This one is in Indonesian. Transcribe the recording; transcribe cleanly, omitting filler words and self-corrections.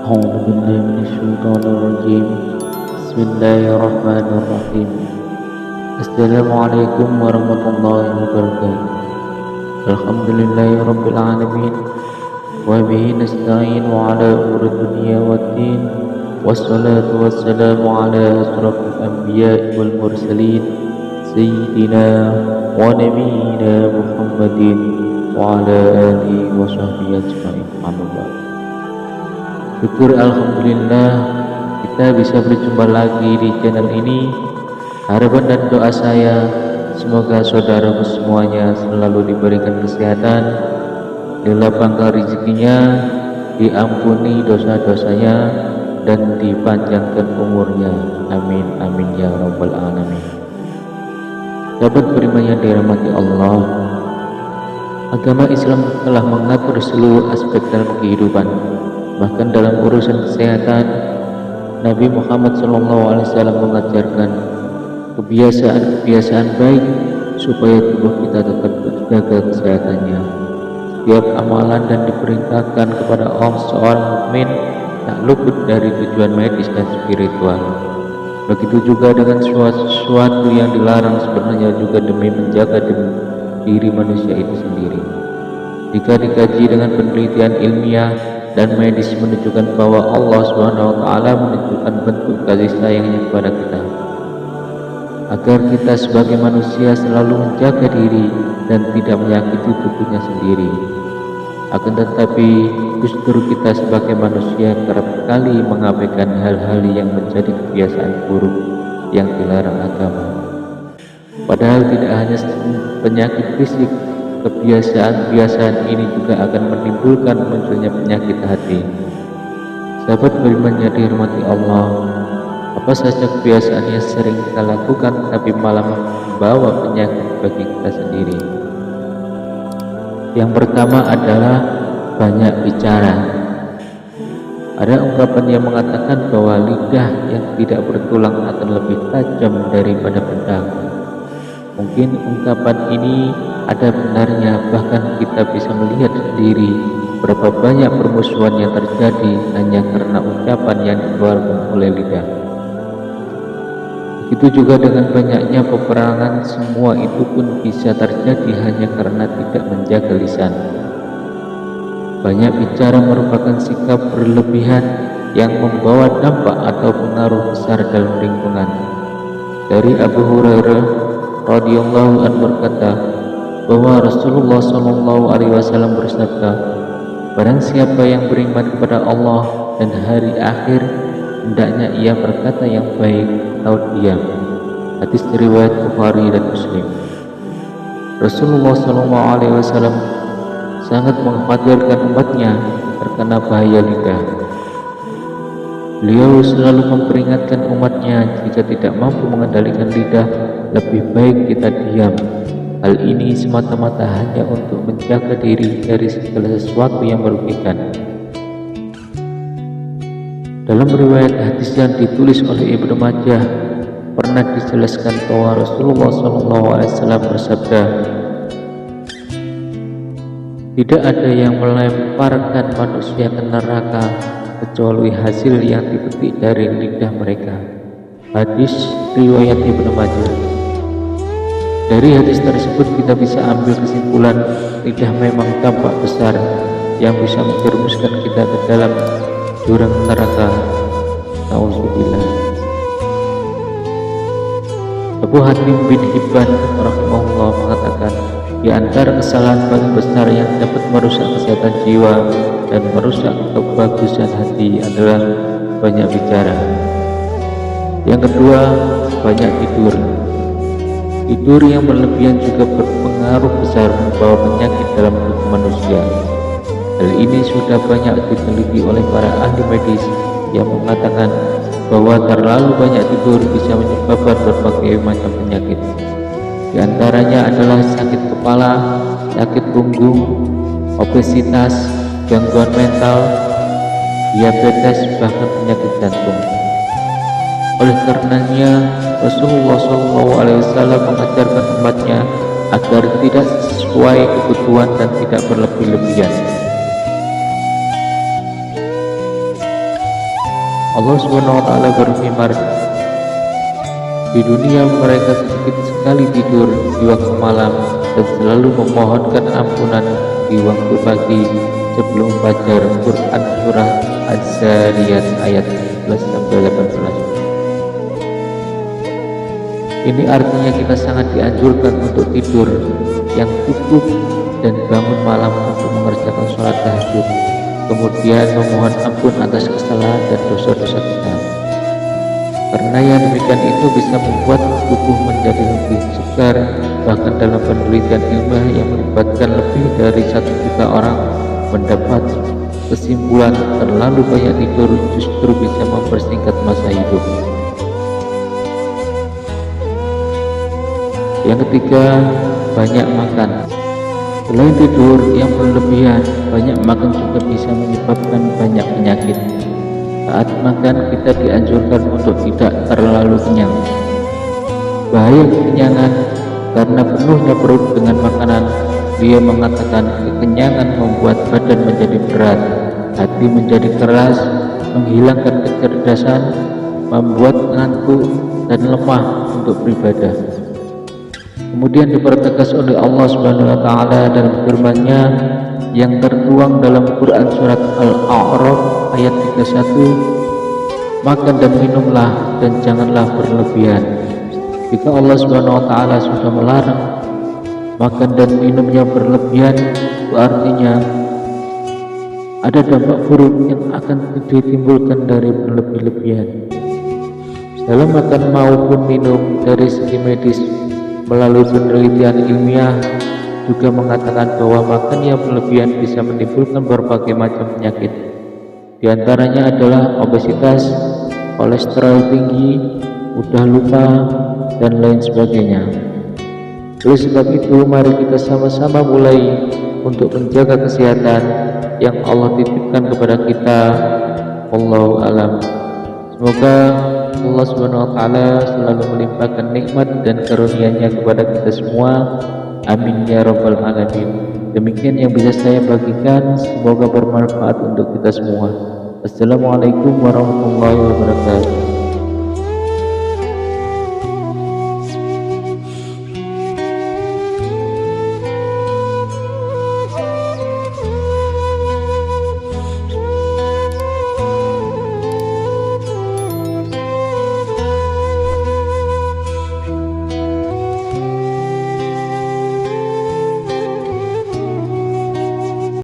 أعوذ بالله من الشيطان الرجيم بسم الله الرحمن الرحيم السلام عليكم ورحمة الله وبركاته الحمد لله رب العالمين وبه نستعين على أمور الدنيا والدين والصلاة والسلام على أشرف الأنبياء والمرسلين سيدنا ونبينا محمد وعلى آله وصحبه أجمعين. Amin. Syukur alhamdulillah kita bisa berjumpa lagi di channel ini. Harapan dan doa saya semoga saudaraku semuanya selalu diberikan kesehatan, dilapangkan rezekinya, diampuni dosa-dosanya, dan dipanjangkan umurnya. Amin amin ya rabbal alamin. Sahabat beriman yang dirahmati Allah, agama Islam telah mengatur seluruh aspek dalam kehidupan. Bahkan dalam urusan kesehatan, Nabi Muhammad SAW mengajarkan kebiasaan-kebiasaan baik supaya tubuh kita tetap terjaga kesehatannya. Setiap amalan dan diperintahkan kepada Allah seorang mukmin tak luput dari tujuan medis dan spiritual. Begitu juga dengan sesuatu yang dilarang sebenarnya juga demi menjaga diri manusia itu sendiri. Jika dikaji dengan penelitian ilmiah dan medis menunjukkan bahwa Allah SWT menunjukkan bentuk kasih sayangnya kepada kita agar kita sebagai manusia selalu menjaga diri dan tidak menyakiti tubuhnya sendiri. Akan tetapi justru kita sebagai manusia kerap kali mengabaikan hal-hal yang menjadi kebiasaan buruk yang dilarang agama. Padahal tidak hanya penyakit fisik, kebiasaan-kebiasaan ini juga akan menimbulkan munculnya penyakit hati. Sahabat beriman yang dirahmati Allah, apa saja kebiasaan yang sering kita lakukan tapi malah membawa penyakit bagi kita sendiri? Yang pertama adalah banyak bicara. Ada ungkapan yang mengatakan bahwa lidah yang tidak bertulang akan lebih tajam daripada pedang. Mungkin ungkapan ini ada benarnya, bahkan kita bisa melihat sendiri berapa banyak permusuhan yang terjadi hanya karena ucapan yang dikeluarkan oleh lidah. Begitu juga dengan banyaknya peperangan, semua itu pun bisa terjadi hanya karena tidak menjaga lisan. Banyak bicara merupakan sikap berlebihan yang membawa dampak atau pengaruh besar dalam lingkungan. Dari Abu Hurairah radhiyallahu anhu berkata bahwa Rasulullah SAW bersabda, barang siapa yang beriman kepada Allah dan hari akhir, hendaknya ia berkata yang baik atau diam. Hadis riwayat Bukhari dan Muslim. Rasulullah SAW sangat mengkhawatirkan umatnya terkena bahaya lidah. Beliau selalu memperingatkan umatnya jika tidak mampu mengendalikan lidah, lebih baik kita diam. Hal ini semata-mata hanya untuk menjaga diri dari segala sesuatu yang merugikan. Dalam riwayat hadis yang ditulis oleh Ibnu Majah, pernah dijelaskan bahwa Rasulullah SAW bersabda, tidak ada yang melemparkan manusia ke neraka kecuali hasil yang dipetik dari lidah mereka. Hadis riwayat Ibnu Majah. Dari hadis tersebut kita bisa ambil kesimpulan lidah memang dampak besar yang bisa menjerumuskan kita ke dalam jurang neraka. Nauzubillah. Abu Hatim bin Hibban rahimahullah mengatakan, di antara kesalahan paling besar yang dapat merusak kesehatan jiwa dan merusak kebagusan hati adalah banyak bicara. Yang kedua, banyak tidur. Tidur yang berlebihan juga berpengaruh besar membawa penyakit dalam tubuh manusia. Hal ini sudah banyak diteliti oleh para ahli medis yang mengatakan bahwa terlalu banyak tidur bisa menyebabkan berbagai macam penyakit. Di antaranya adalah sakit kepala, sakit punggung, obesitas, gangguan mental, diabetes, bahkan penyakit jantung. Oleh karenanya Rasulullah SAW mengajarkan umatnya agar tidak sesuai kebutuhan dan tidak berlebih-lebihan. Allah Subhanahu wa taala berfirman, di dunia mereka sedikit sekali tidur di waktu malam dan selalu memohonkan ampunan di waktu pagi sebelum fajar. Quran surah Az-Zariyat ayat 11-18. Ini artinya kita sangat dianjurkan untuk tidur yang cukup dan bangun malam untuk mengerjakan sholat tahajud, kemudian memohon ampun atas kesalahan dan dosa-dosa kita. Karena yang demikian itu bisa membuat tubuh menjadi lebih segar. Bahkan dalam penelitian ilmiah yang melibatkan lebih dari 1 juta orang mendapat kesimpulan terlalu banyak tidur justru bisa mempersingkat masa hidup. Yang ketiga, banyak makan. Selain tidur yang berlebihan, banyak makan juga bisa menyebabkan banyak penyakit. Saat makan kita dianjurkan untuk tidak terlalu kenyang. Bahaya kekenyangan karena penuhnya perut dengan makanan. Dia mengatakan kekenyangan membuat badan menjadi berat, hati menjadi keras, menghilangkan kecerdasan, membuat ngantuk dan lemah untuk beribadah. Kemudian dipertegas oleh Allah Subhanahu wa taala dalam firman-Nya yang tertuang dalam Quran surat Al-A'raf ayat 31, makan dan minumlah dan janganlah berlebihan. Jika Allah Subhanahu wa taala sudah melarang makan dan minumnya berlebihan, itu artinya ada dampak buruk yang akan ditimbulkan dari berlebih-lebihan dalam makan maupun minum. Dari segi medis, melalui penelitian ilmiah juga mengatakan bahwa makan yang berlebihan bisa menimbulkan berbagai macam penyakit. Di antaranya adalah obesitas, kolesterol tinggi, mudah lupa, dan lain sebagainya. Oleh sebab itu, mari kita sama-sama mulai untuk menjaga kesehatan yang Allah titipkan kepada kita. Wallahu alam. Semoga Allah Subhanahu wa taala selalu melimpahkan nikmat dan karunia-Nya kepada kita semua. Amin ya rabbal alamin. Demikian yang bisa saya bagikan, semoga bermanfaat untuk kita semua. Assalamualaikum warahmatullahi wabarakatuh.